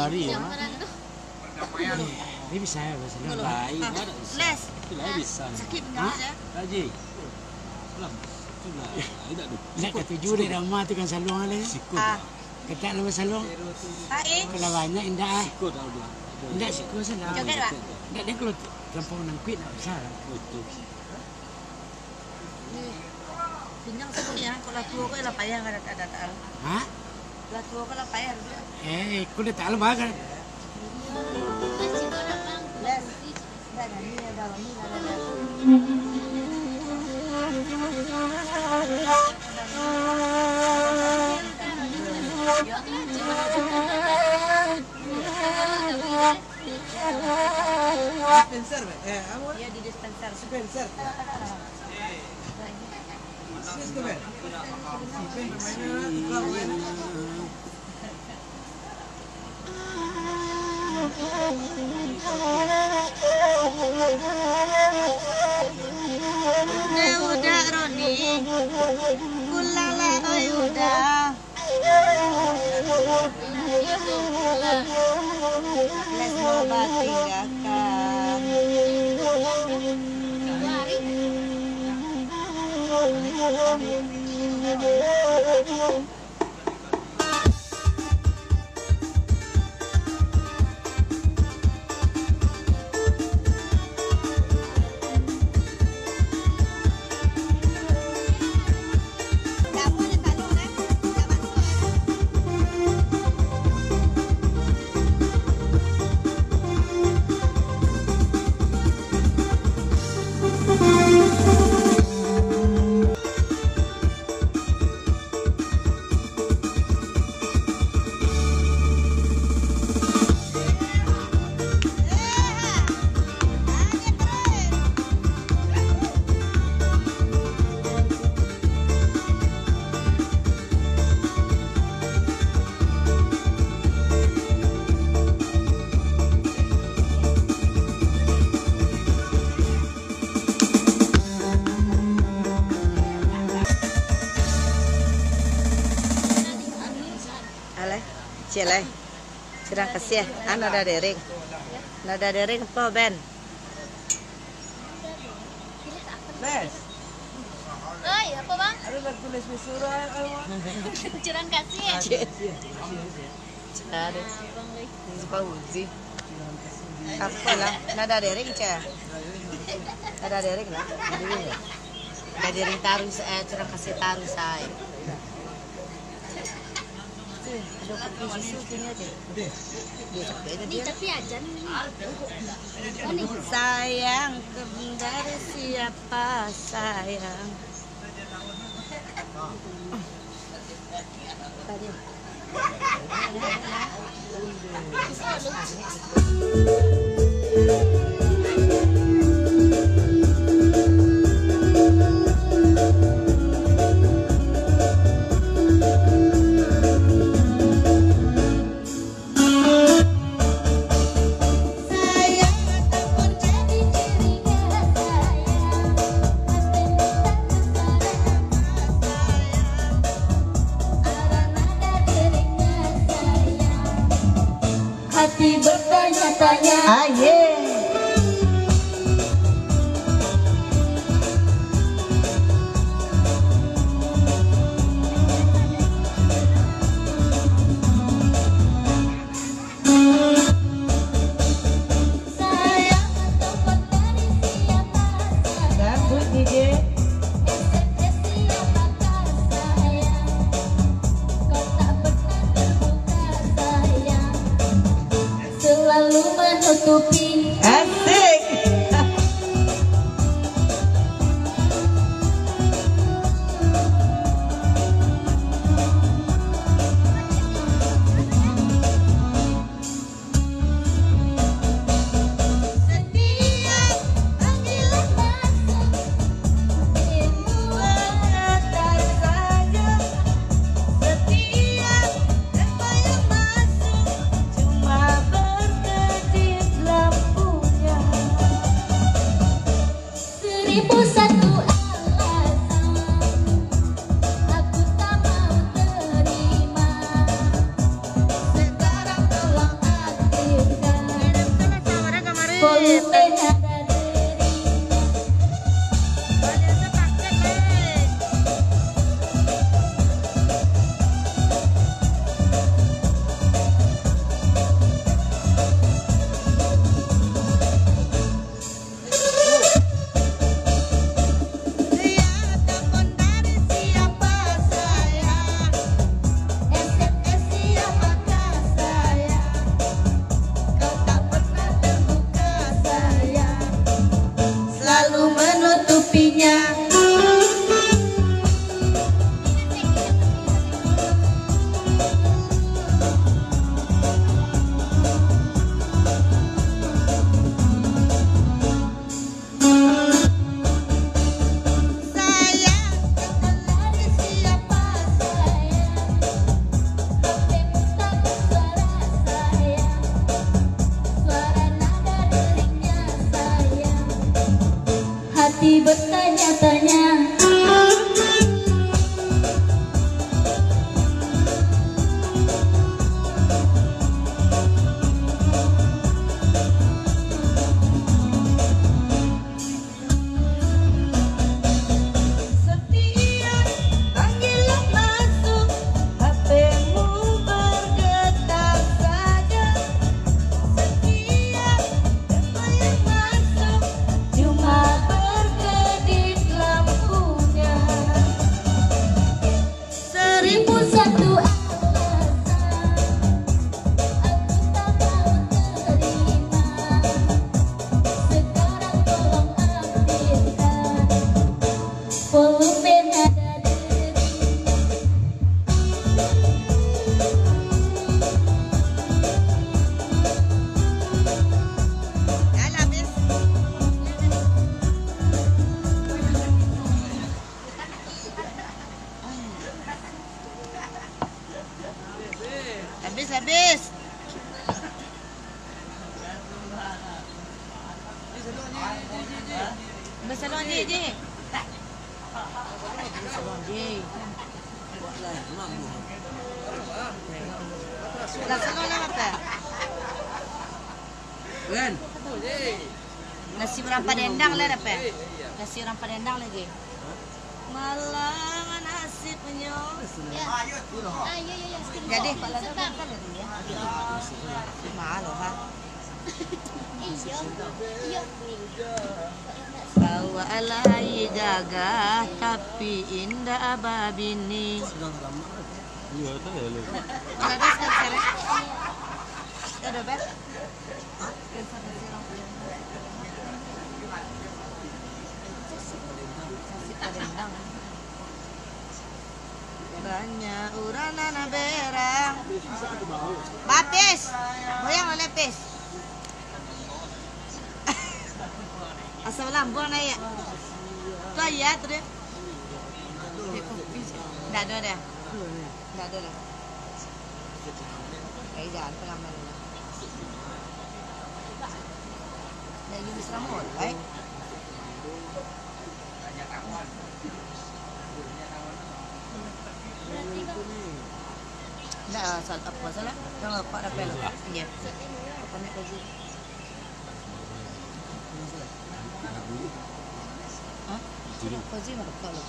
lari ya. Ini bisa ya, bisa lari. Les. Itu lari bisa. Sakit enggak ya? Lagi. Pulang. Nak ketujuh di ramah tu kan salung ale. Ketak lawan salung. Kalau banyak indah. Indah sikut salah. Joget, Pak. Indah dia kalau terlampau nangkuit nak besar. Pinjang sebutnya, kalau tua kau lah payah kan ada tak. Hah? Kalau tua kau lah payah. Kau dah tak lama kan? Les. Dah ni ada ni ada. Dispenser, Dia di dispenser. dispenser. Udah Roni, kulala oi udah. Les mau tinggalkan. Cilai, cerang kasih. Nada dering apa Ben? Les. Oi, apa bang? Ada bertulis surat. Curang kasih ya? Ada. Bang Lek. Pauzi. Apa lah? Nada dering cah. Nada dering lah. Nada dering taruh cerang kasih taruh saya. Ada kopi susu punya aja. Dia capek Di tapi aja nih. Sayang dari siapa sayang? Tadi. Hati bertanya-tanya. Lapis. Bersalon je. Bersalon je. Lah salon lah apa? Kan? Nasi orang Padendang lah apa? Nasi orang Padendang lagi. Malang nasibnya. Ya. Ya. Jadi kalau ada kan ada ya. Mahal loh, ha. Iya. Bawa alai jaga tapi indah ababini. Iya, itu ya lu. Ada sekarang. Ada bet. Banyak urana berang. Bapis. Goyang oleh pis. Asal lambung naik. Tuh ya tuh deh. Nggak ada dah. Nggak ada lah. Kayak jalan pengamen lah. Lagi bisa mul, baik. Nggak salah apa salah. Jangan pak rapel. Iya. Apa nak lagi? Hah? Koji nak kalau.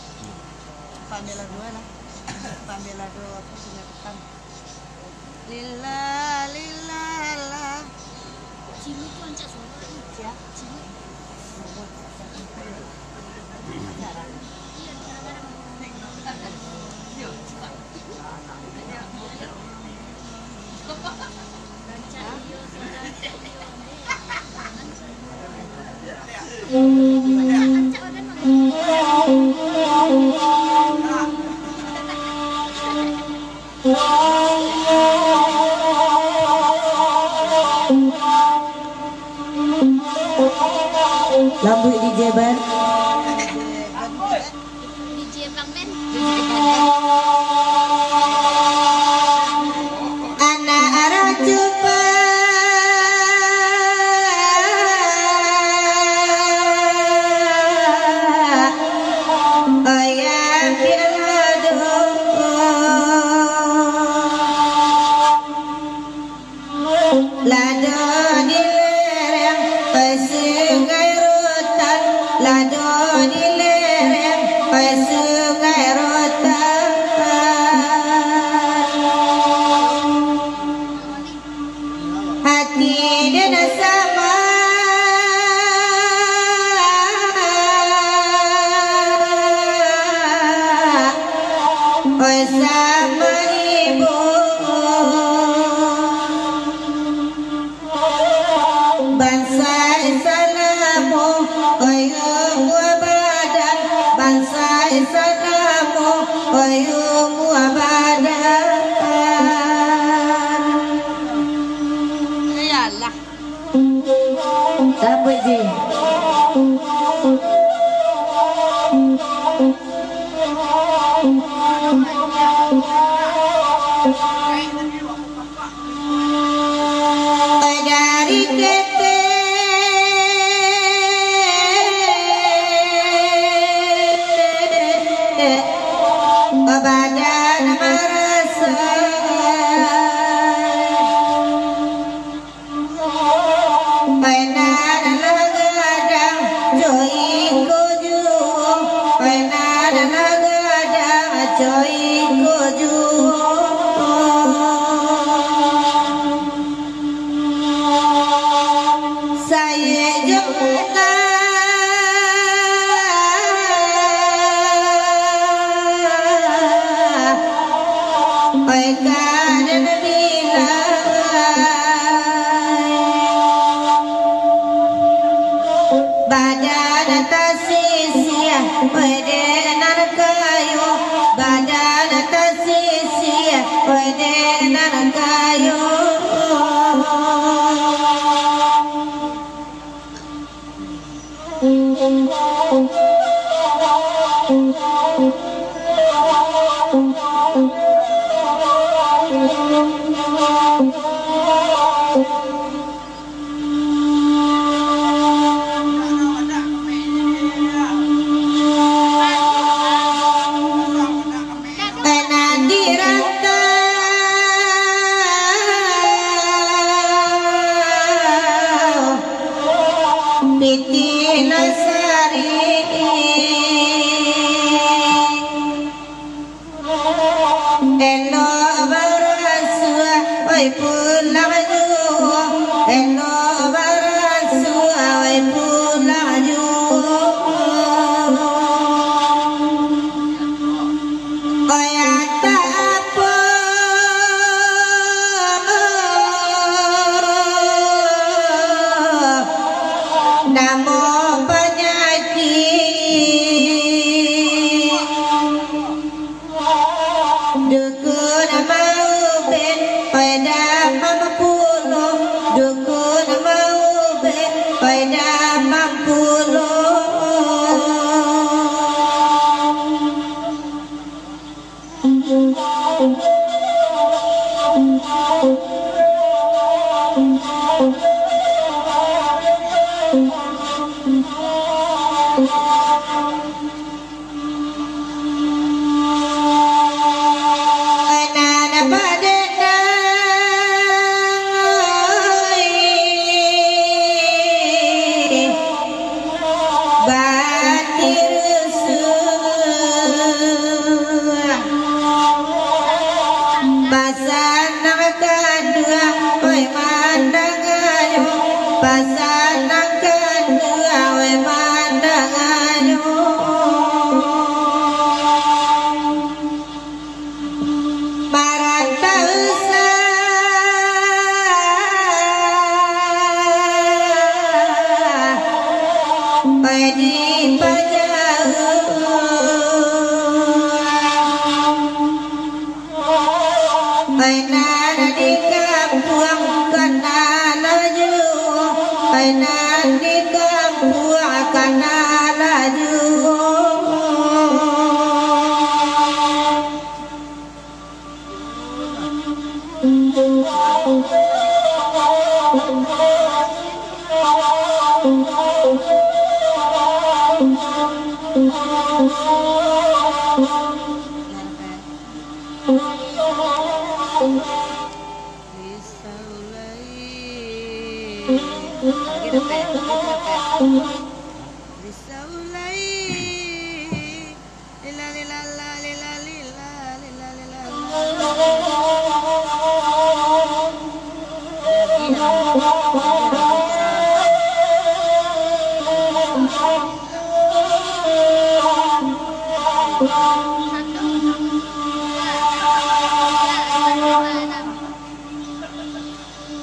Pandailah dua lah. Pandailah dua apa punya ketan. Lillah. Cimi tu ancak suara. Ya. Cimi. Lambu di Jeban. DJ Bang Ben. Anak arah jumpa ayam bilado lado di lereng pesungai rotan lado di lereng pesungai rotan hati dan sama sama ibu bangsa Islamu oyum abadan bangsa Islamu oyum abadan ya Allah siapa je dari kete badan merasa mainan lagadang join koju mainan lagadang join koju saya jumpa dan bila badan atas sisi pedenan kayu badan atas sisi pedenan kayu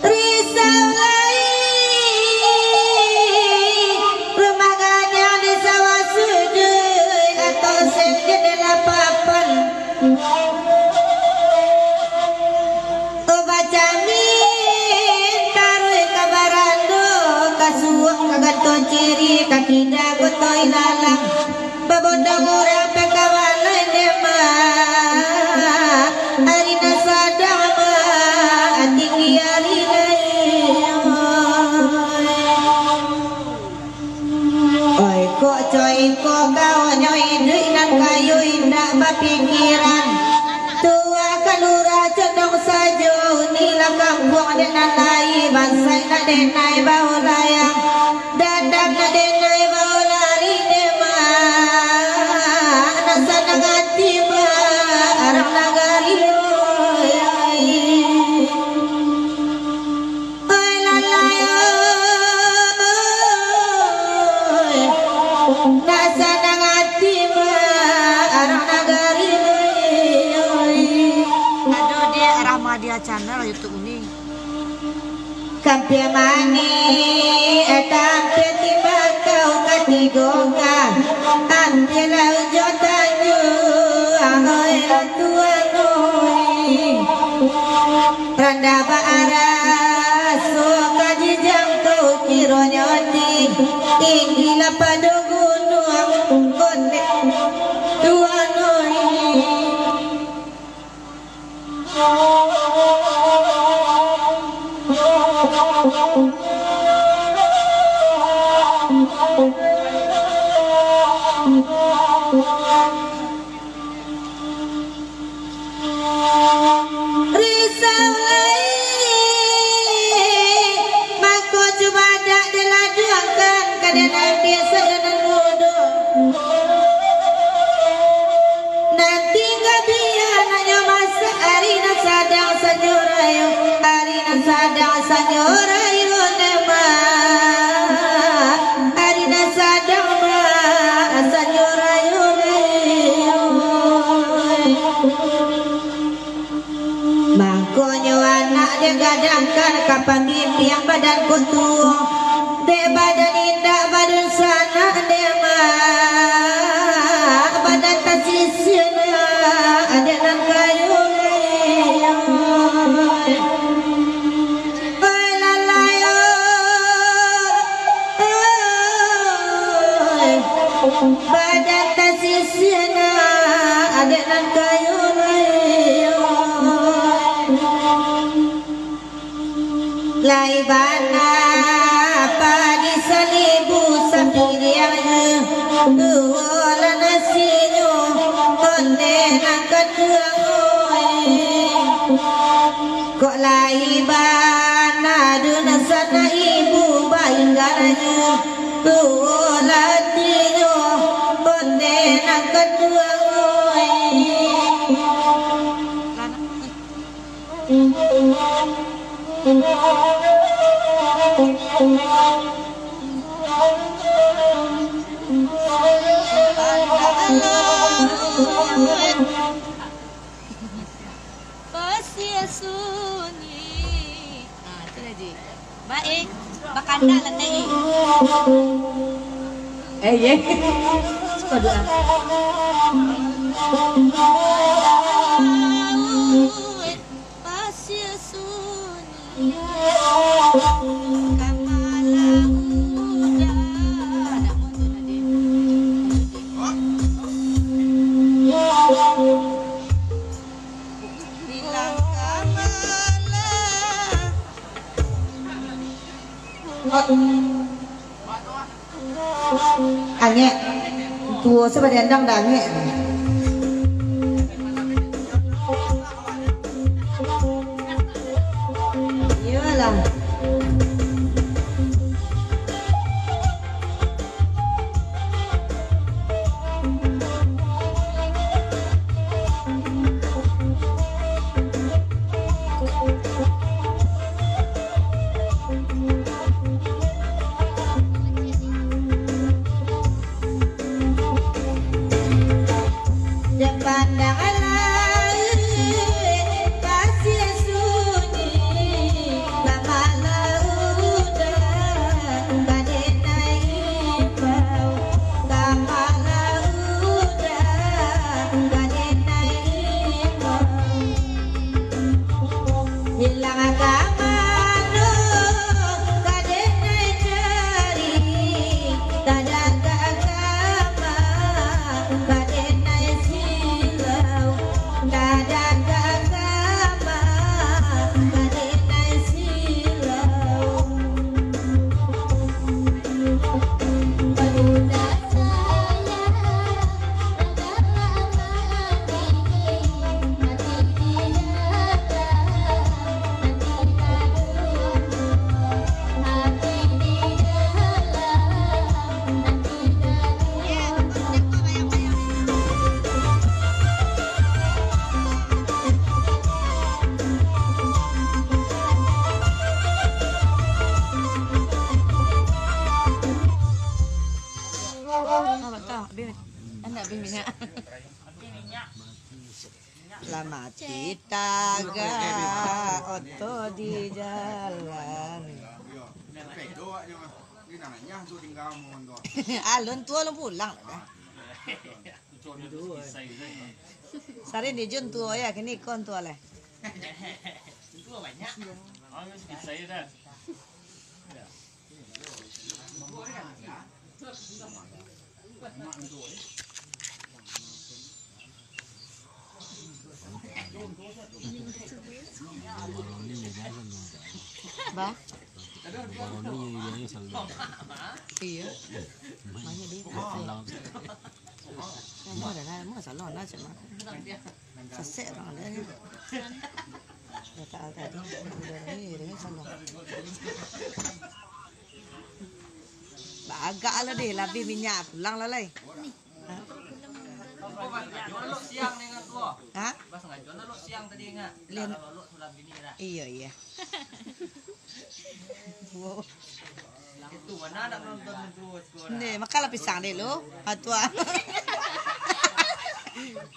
Risau lain rumah ganyang di sawah sudut atau seng jendela papan obat jamin taruh kabarando kasuak kaganto ciri kakida gotoi lalang babodong orang pekawalan demak arina sadama tinggi arina oi kok coy kok kau nyoi dengan kayu indah bapikiran tua kalura condong sajo nila kampung dengan lai bansai na denai bau layang dadak na denai bau lari demak nasa nagati ba arang nagari oi lalai nasa nagati ba arang nagari aduh dia Rahmadia channel YouTube ini kampia mani etam tiba kau katigoga ambil laujo tanju ahoy tuanoi randa baaras suka jijang kau kironyoti tinggi lapado gunung konde tuanoi risau lain mako coba dak dilajukan kadang biasa dengan bodoh nanti gak biar nanya masa arina sadang sanyorayo arina sadang sanyorayo nema arina sadang ma sanyorayo mangkonyo anak dia gadangkan kapan mimpi yang badan kutu de badan indah badan sana nema badan tasisina ada nan kayu oi lalayo badan tasisina ada nan kayu lai bana pagi salibu sapirianya duola nasinyo konde nangkat tuangoi kok lai bana duna sana ibu bainggaranya duola tinyo konde nangkat tuangoi Pasia sunyi. Ah, itu lagi. Baik, bakanda landai. ye suka doa Pasia sunyi. Angge tua seperti endang dange iyalah Lah mati taga oto di jalan. Alun tua lu pulang lah. Sari di Jun tua ya, kini kon tua lah. Tua banyak. Oh, bisa ya dah. Ba? Baroni yang selalu. Iya. Makanya dia mau dah mau salon lah cuma. Sesek orang dia. Ya tak tadi udah ni salon. Agak lah deh, lebih minyak pulang lah leh. Siang nih nggak tua. Hah? Bas ngajon lo siang tadi nggak. Lian. Lo sulam bini lah. Iya. Wow. Itu mana nak nonton terus sekolah. Nih, makan lah pisang deh lo. Hatua.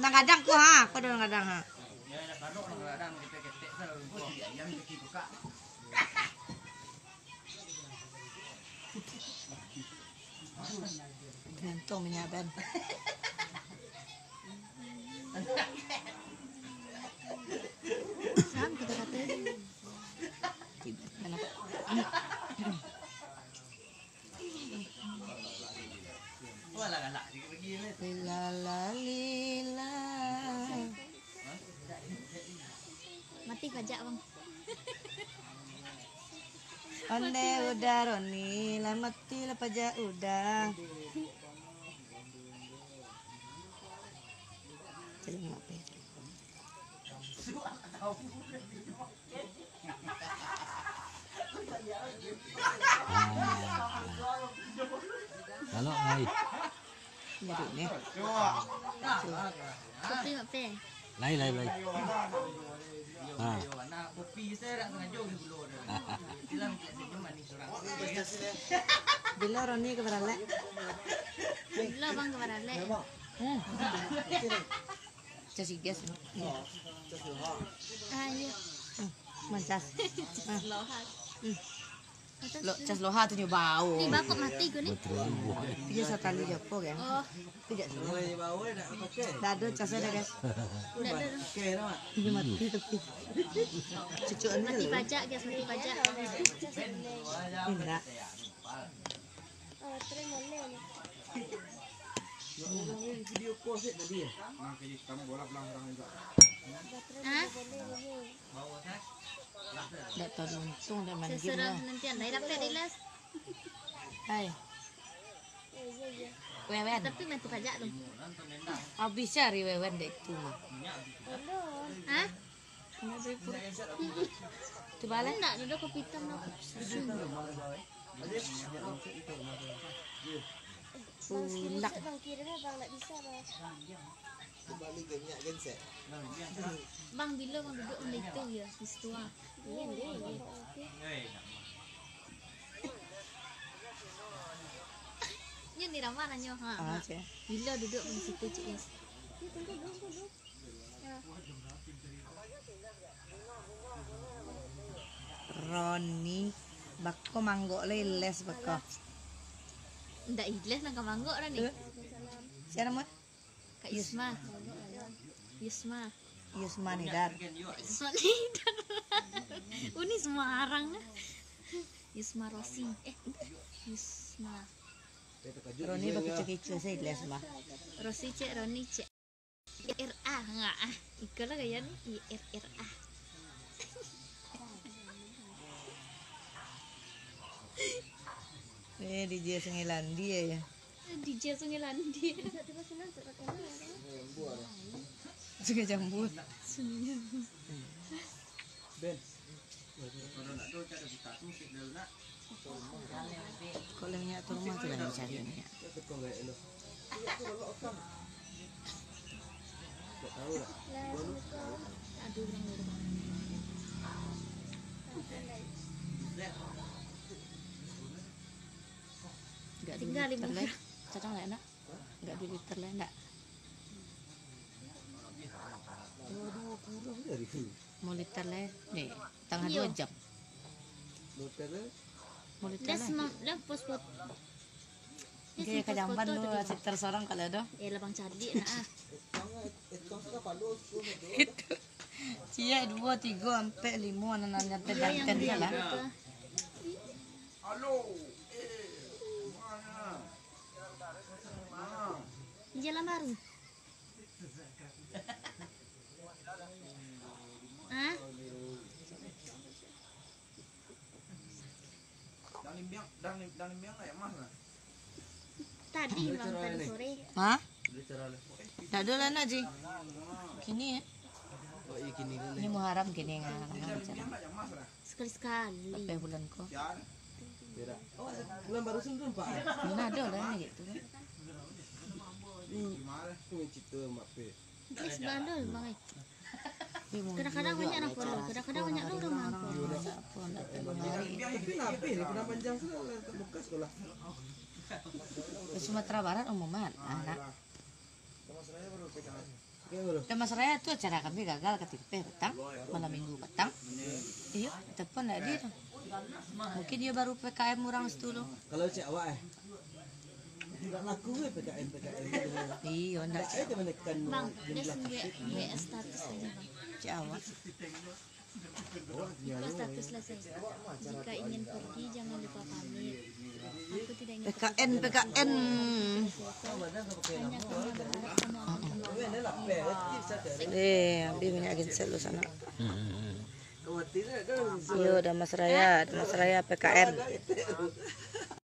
Nang kadang ku ha, kau dah kadang ha. Ya nak kadang kadang kita ketek selalu tua. Yang kita buka. Gantung minyak ban. Sam kita kata. Wala galak begini. Lila. Mati pajak bang. Onde udah Roni, lah mati lah pajak udah. Jadi ngapain? Kalau ngai, Jadi nih. Kopi apa? lai. Ah, Nah, kopi saya nak sengaja di bulu dah. Bilang kita senyum manis orang. Bila Roni ke beralek? Bila bang kepada le. Jadi gas. Ah iya. Mancas. Lohat. Lo cas loha tu bau. Ni bakok mati ko ni. Dia sekali jopo kan? Oh, Tidak. Boleh bawa nak pakai. Dado casnya ada guys. dah dah. Okey dah. Ini mati tapi. Cucu Mati ni. pajak guys, mati pajak. Indah. Video call set tadi ya. Ah, Bawa tak? Tak tahu untung dah main game seserang lah. nantian. Dah dapat dilas. Hai. Wewen. Tapi mati pajak tu. Habis cari wewen dek tu mah. Hah? Tu balik. Enggak, duduk kopi hitam nak. Pulak. Bang bila bang duduk benda itu ya, di situ ah. Ni ni ramah nanya ha. Ah, cik. Bila duduk di situ cik yes. Roni bako manggok les bako. Ndak ikhlas nak kamanggok dah ni. Siapa nama? Kak Yusma. Yusma. Yusman Idar. Yusma ni. Uni Semarang. Yusma Rosi. Yusma. Roni bako cuci saya les mah. Rosi cek Roni cek. IRA enggak ah. Ikalah gaya ni IRA. DJ Sungai Landi ya. DJ Sungai Landi. Sungai Jambu. Kalau minyak tu rumah tu dah cari minyak. Aduh bilang dulu. Enggak Tinggal 5 liter lah. Cacang lah enak. Enggak 2 liter lah enggak. tele nih tengah 2 jam. Das dah pos-pos. Kayak kajamban lu asik tersorong kalau ada. Labang cadi nah. Cia 2, 3 sampai 5 anak nyantai-nyantai dia lah. Jalan baru. Hah? Dan limbiang lah ya mas lah. Tadi bang tadi sore. Hah? Tak ada lah nak Ji. Kini ya. Oh iya gini kan. Ini Muharram gini nggak Sekali-sekali. sampai bulan kok. Beda. Oh bulan baru sendiri pak. Ini ada lah gitu kan. Gimana? Punya cita mak pe. Terus bandel bang. Kadang-kadang banyak nak follow, kadang-kadang banyak orang mampu. Tapi nape ni kena panjang sudah bekas sekolah. Di Sumatera Barat umuman anak. Oke, Dan Mas Raya tuh acara kami gagal ketika petang, malam minggu petang. Iya, telepon nggak dia. Mungkin dia baru PKM orang dulu. kalau cek awak tidak laku PKM. Iya, nggak Saya cuma menekan Bang, dia WA status aja bang. Jawa. Buka status lah saya. Jika ingin pergi jangan lupa pamit. Aku tidak ingin PKN. hanya karena berharap kamu akan kembali. Abi banyak ginsel lu sana. Iya, ada Mas Raya PKN.